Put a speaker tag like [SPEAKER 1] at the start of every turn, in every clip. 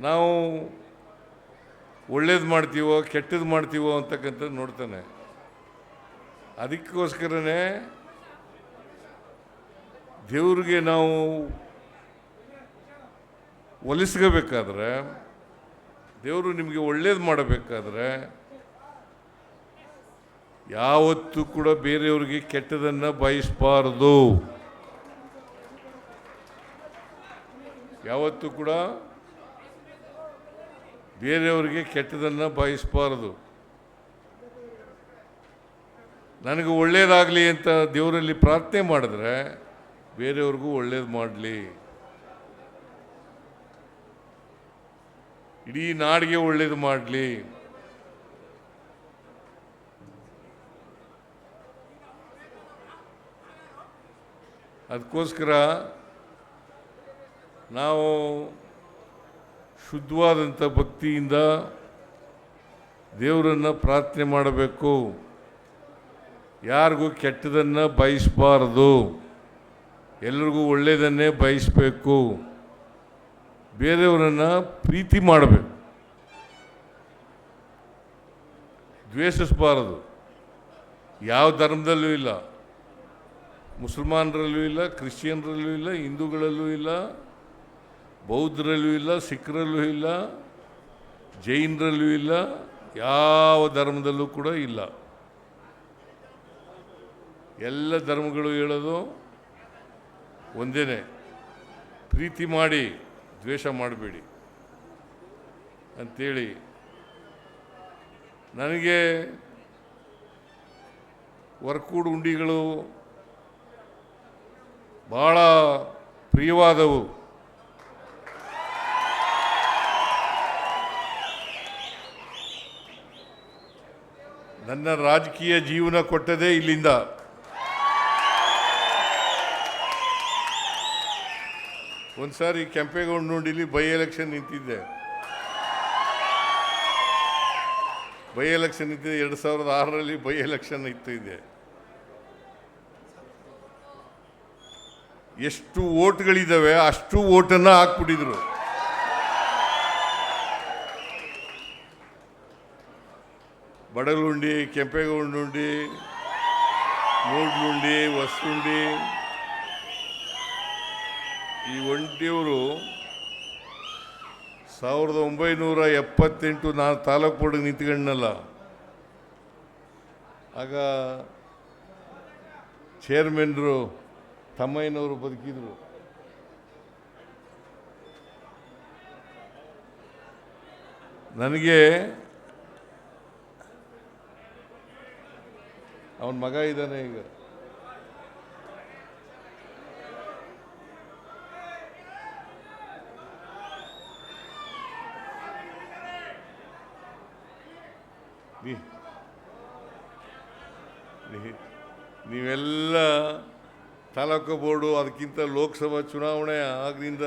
[SPEAKER 1] ನಾವು ಒಳ್ಳೇದು ಮಾಡ್ತೀವೋ ಕೆಟ್ಟದ್ದು ಮಾಡ್ತೀವೋ ಅಂತಕ್ಕಂಥದ್ದು ನೋಡ್ತಾನೆ. ಅದಕ್ಕೋಸ್ಕರನೇ ದೇವ್ರಿಗೆ ನಾವು ಒಲಿಸ್ಕೋಬೇಕಾದ್ರೆ, ದೇವರು ನಿಮಗೆ ಒಳ್ಳೇದು ಮಾಡಬೇಕಾದ್ರೆ ಯಾವತ್ತೂ ಕೂಡ ಬೇರೆಯವ್ರಿಗೆ ಕೆಟ್ಟದನ್ನು ಬಯಸಬಾರ್ದು. ಯಾವತ್ತೂ ಕೂಡ ಬೇರೆಯವರಿಗೆ ಕೆಟ್ಟದನ್ನು ಬಯಸಬಾರ್ದು. ನನಗೆ ಒಳ್ಳೇದಾಗಲಿ ಅಂತ ದೇವರಲ್ಲಿ ಪ್ರಾರ್ಥನೆ ಮಾಡಿದ್ರೆ ಬೇರೆಯವ್ರಿಗೂ ಒಳ್ಳೇದು ಮಾಡಲಿ, ಇಡೀ ನಾಡಿಗೆ ಒಳ್ಳೇದು ಮಾಡಲಿ. ಅದಕ್ಕೋಸ್ಕರ ನಾವು ಶುದ್ಧವಾದಂಥ ಭಕ್ತಿಯಿಂದ ದೇವರನ್ನು ಪ್ರಾರ್ಥನೆ ಮಾಡಬೇಕು. ಯಾರಿಗೂ ಕೆಟ್ಟದನ್ನು ಬಯಸಬಾರ್ದು, ಎಲ್ರಿಗೂ ಒಳ್ಳೆಯದನ್ನೇ ಬಯಸಬೇಕು. ಬೇರೆಯವರನ್ನು ಪ್ರೀತಿ ಮಾಡಬೇಕು, ದ್ವೇಷಿಸಬಾರದು. ಯಾವ ಧರ್ಮದಲ್ಲೂ ಇಲ್ಲ, ಮುಸಲ್ಮಾನರಲ್ಲೂ ಇಲ್ಲ, ಕ್ರಿಶ್ಚಿಯನ್ರಲ್ಲೂ ಇಲ್ಲ, ಹಿಂದೂಗಳಲ್ಲೂ ಇಲ್ಲ, ಬೌದ್ಧರಲ್ಲೂ ಇಲ್ಲ, ಸಿಖ್ರಲ್ಲೂ ಇಲ್ಲ, ಜೈನರಲ್ಲೂ ಇಲ್ಲ, ಯಾವ ಧರ್ಮದಲ್ಲೂ ಕೂಡ ಇಲ್ಲ. ಎಲ್ಲ ಧರ್ಮಗಳು ಹೇಳೋದು ಒಂದೇ, ಪ್ರೀತಿ ಮಾಡಿ ದ್ವೇಷ ಮಾಡಬೇಡಿ ಅಂಥೇಳಿ. ನನಗೆ ವರ್ಕೂಡು ಉಂಡಿಗಳು ಭಾಳ ಪ್ರಿಯವಾದವು. ನನ್ನ ರಾಜಕೀಯ ಜೀವನ ಕೊಟ್ಟದೇ ಇಲ್ಲಿಂದ. ಒಂದು ಸಾರಿ ಕೆಂಪೇಗೌಡನಹಳ್ಳಿಲಿ ಬೈ ಎಲೆಕ್ಷನ್ ನಿಂತಿದ್ದೆ. ಬೈ ಎಲೆಕ್ಷನ್ ನಿಂತಿದ್ದೆ 2006ರಲ್ಲಿ ಬೈ ಎಲೆಕ್ಷನ್ ನಿಂತಿದ್ದೆ. ಎಷ್ಟು ಓಟ್ಗಳಿದ್ದಾವೆ ಅಷ್ಟು ಓಟನ್ನು ಹಾಕ್ಬಿಟ್ಟಿದ್ರು. ಬಡಗಲುಂಡಿ, ಕೆಂಪೇಗೌಡನಹಳ್ಳಿ, ಮೂಡ್ಲುಂಡಿ, ಹೊಸಲುಂಡಿ, ಈ ಒಂಟಿಯವರು 1978 ನಾನು ತಾಲೂಕು ಬೋರ್ಡ್ಗೆ ನಿಂತ್ಕೊಂಡನಲ್ಲ, ಆಗ ಚೇರ್ಮನ್ರು ತಮ್ಮಯ್ಯನವರು ಬದುಕಿದ್ರು. ನನಗೆ ಅವನ ಮಗ ಇದ್ದಾನೆ ಈಗ. ನೀವೆಲ್ಲ ತಾಲೂಕು ಬೋರ್ಡು, ಅದಕ್ಕಿಂತ ಲೋಕಸಭಾ ಚುನಾವಣೆ ಆಗಿನಿಂದ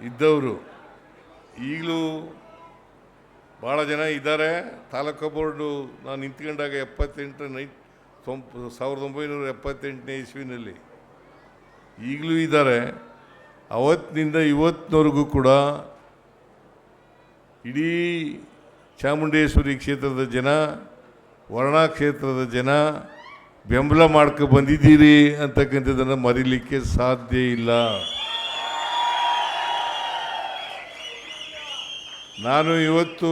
[SPEAKER 1] ಇದ್ದವರು ಈಗಲೂ ಭಾಳ ಜನ ಇದ್ದಾರೆ. ತಾಲೂಕು ಬೋರ್ಡು ನಾನು ನಿಂತ್ಕೊಂಡಾಗ 1978ನೇ ಇಸ್ವಿನಲ್ಲಿ ಈಗಲೂ ಇದ್ದಾರೆ. ಅವತ್ತಿನಿಂದ ಇವತ್ತಿನವರೆಗೂ ಕೂಡ ಇಡೀ ಚಾಮುಂಡೇಶ್ವರಿ ಕ್ಷೇತ್ರದ ಜನ, ವರ್ಣಾ ಕ್ಷೇತ್ರದ ಜನ ಬೆಂಬಲ ಮಾಡ್ಕೊ ಬಂದಿದ್ದೀರಿ ಅಂತಕ್ಕಂಥದ್ದನ್ನು ಮರೀಲಿಕ್ಕೆ ಸಾಧ್ಯ ಇಲ್ಲ. ನಾನು ಇವತ್ತು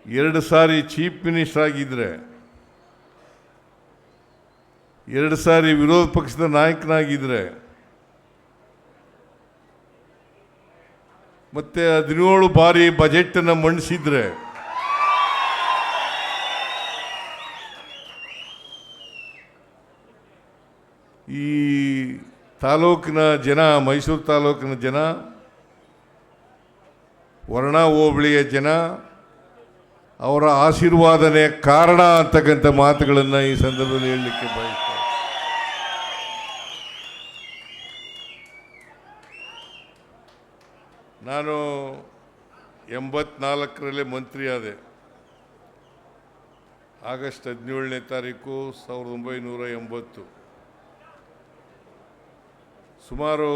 [SPEAKER 1] 2 ಸಾರಿ ಚೀಫ್ ಮಿನಿಸ್ಟರ್ ಆಗಿದ್ದರೆ, 2 ಸಾರಿ ವಿರೋಧ ಪಕ್ಷದ ನಾಯಕನಾಗಿದ್ದರೆ, ಮತ್ತೆ 17 ಬಾರಿ ಬಜೆಟನ್ನು ಮಂಡಿಸಿದ್ರೆ, ಈ ತಾಲೂಕಿನ ಜನ, ಮೈಸೂರು ತಾಲೂಕಿನ ಜನ, ವರ್ಣಾ ಹೋಬಳಿಯ ಜನ ಅವರ ಆಶೀರ್ವಾದನೆ ಕಾರಣ ಅಂತಕ್ಕಂಥ ಮಾತುಗಳನ್ನು ಈ ಸಂದರ್ಭದಲ್ಲಿ ಹೇಳಲಿಕ್ಕೆ ಬಯಸ್ತಾರೆ. ನಾನು 84ರಲ್ಲಿ ಮಂತ್ರಿ ಆದೆ. ಆಗಸ್ಟ್ 17ನೇ ತಾರೀಕು 1980. ಸುಮಾರು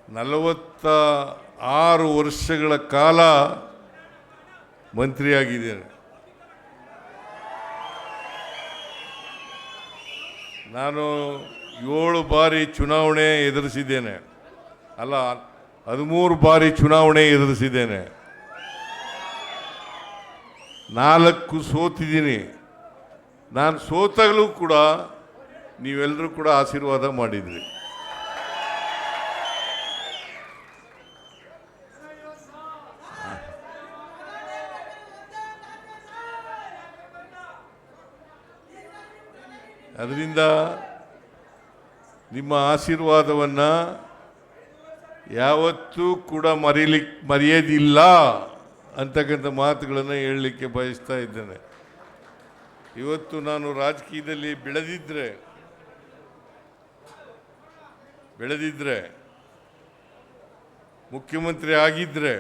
[SPEAKER 1] 46 ವರ್ಷಗಳ ಕಾಲ ಮಂತ್ರಿಯಾಗಿದ್ದೇನೆ. ನಾನು 7 ಬಾರಿ ಚುನಾವಣೆ ಎದುರಿಸಿದ್ದೇನೆ, ಅಲ್ಲ 13 ಬಾರಿ ಚುನಾವಣೆ ಎದುರಿಸಿದ್ದೇನೆ, 4 ಸೋತಿದ್ದೀನಿ. ನಾನು ಸೋತಾಗಲೂ ಕೂಡ ನೀವೆಲ್ಲರೂ ಕೂಡ ಆಶೀರ್ವಾದ ಮಾಡಿದ್ರಿ. ಅದರಿಂದ ನಿಮ್ಮ ಆಶೀರ್ವಾದವನ್ನು ಯಾವತ್ತೂ ಕೂಡ ಮರೆಯೋದಿಲ್ಲ ಅಂತಕ್ಕಂಥ ಮಾತುಗಳನ್ನು ಹೇಳಲಿಕ್ಕೆ ಬಯಸ್ತಾ ಇದ್ದೇನೆ. ಇವತ್ತು ನಾನು ರಾಜಕೀಯದಲ್ಲಿ ಬೆಳೆದಿದ್ರೆ ಮುಖ್ಯಮಂತ್ರಿ ಆಗಿದ್ದರೆ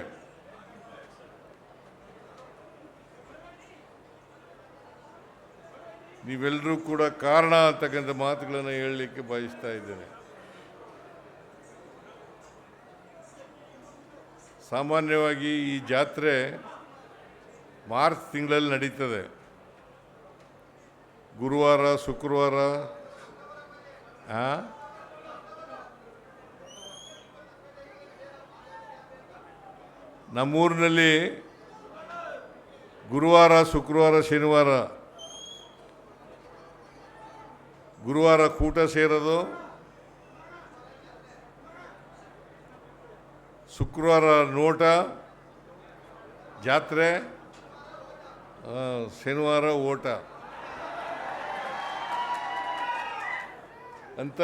[SPEAKER 1] ನೀವೆಲ್ಲರೂ ಕೂಡ ಕಾರಣ ಅಂತಕ್ಕಂಥ ಮಾತುಗಳನ್ನು ಹೇಳಲಿಕ್ಕೆ ಬಯಸ್ತಾ ಇದ್ದೇನೆ. ಸಾಮಾನ್ಯವಾಗಿ ಈ ಜಾತ್ರೆ ಮಾರ್ಚ್ ತಿಂಗಳಲ್ಲಿ ನಡೀತದೆ. ಗುರುವಾರ, ಶುಕ್ರವಾರ, ನಮ್ಮೂರಿನಲ್ಲಿ ಗುರುವಾರ, ಶುಕ್ರವಾರ, ಶನಿವಾರ, ಗುರುವಾರ ಕೂಟ ಸೇರೋದು, ಶುಕ್ರವಾರ ನೋಟ ಜಾತ್ರೆ, ಶನಿವಾರ ಓಟ ಅಂತ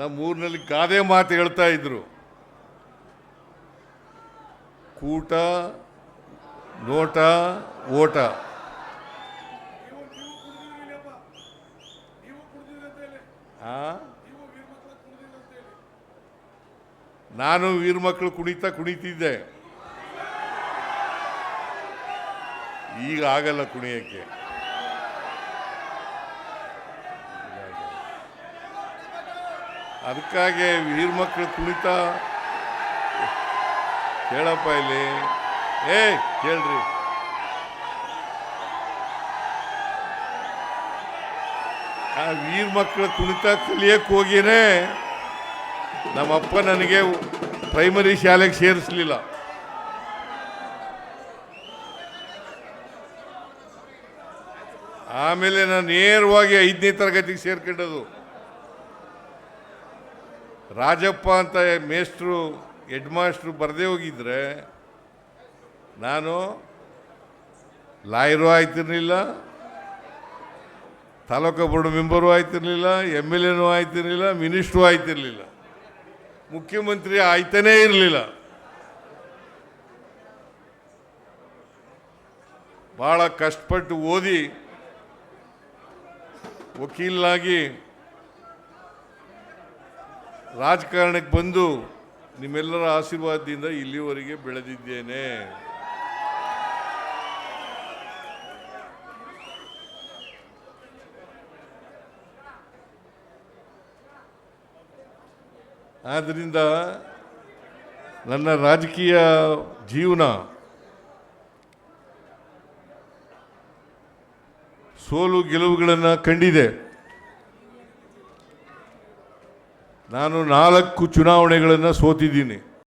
[SPEAKER 1] ನಮ್ಮೂರಿನಲ್ಲಿ ಗಾದೆ ಮಾತು ಹೇಳ್ತಾ ಇದ್ರು. ಕೂಟ, ನೋಟ, ಓಟ. ನಾನು ವೀರಮಕ್ಕಳು ಕುಣಿತಿದ್ದೆ, ಈಗ ಆಗಲ್ಲ ಕುಣಿಯಕ್ಕೆ. ಅದಕ್ಕಾಗಿ ವೀರಮಕ್ಕಳು ಕುಣಿತ ಕೇಳಪ್ಪ ಇಲ್ಲಿ, ಕೇಳ್ರಿ. ಆ ವೀರಮಕ್ಕಳ ಕುಣಿತ ಕಲಿಯಕ್ಕೆ ಹೋಗಿನೇ ನಮ್ಮಪ್ಪ ನನಗೆ ಪ್ರೈಮರಿ ಶಾಲೆಗೆ ಸೇರಿಸಲಿಲ್ಲ. ಆಮೇಲೆ ನಾನು ನೇರವಾಗಿ 5ನೇ ತರಗತಿಗೆ ಸೇರ್ಕೊಂಡದು. ರಾಜಪ್ಪ ಅಂತ ಮೇಸ್ಟ್ರು, ಹೆಡ್ ಮಾಸ್ಟ್ರು ಬರದೇ ಹೋಗಿದ್ರೆ ನಾನು ಲಾಯರು ಆಯ್ತಿರ್ಲಿಲ್ಲ, ತಾಲೂಕು ಬೋರ್ಡ್ ಮೆಂಬರು ಆಯ್ತಿರ್ಲಿಲ್ಲ, MLAನೂ ಆಯ್ತಿರ್ಲಿಲ್ಲ, ಮಿನಿಸ್ಟ್ರು ಆಯ್ತಿರ್ಲಿಲ್ಲ, ಮುಖ್ಯಮಂತ್ರಿ ಆಯ್ತಾನೇ ಇರಲಿಲ್ಲ. ಭಾಳ ಕಷ್ಟಪಟ್ಟು ಓದಿ ವಕೀಲನಾಗಿ ರಾಜಕಾರಣಕ್ಕೆ ಬಂದು ನಿಮ್ಮೆಲ್ಲರ ಆಶೀರ್ವಾದದಿಂದ ಇಲ್ಲಿವರೆಗೆ ಬೆಳೆದಿದ್ದೇನೆ. ಆದ್ದರಿಂದ ನನ್ನ ರಾಜಕೀಯ ಜೀವನ ಸೋಲು ಗೆಲುವುಗಳನ್ನು ಕಂಡಿದೆ. ನಾನು 4 ಚುನಾವಣೆಗಳನ್ನು ಸೋತಿದ್ದೀನಿ.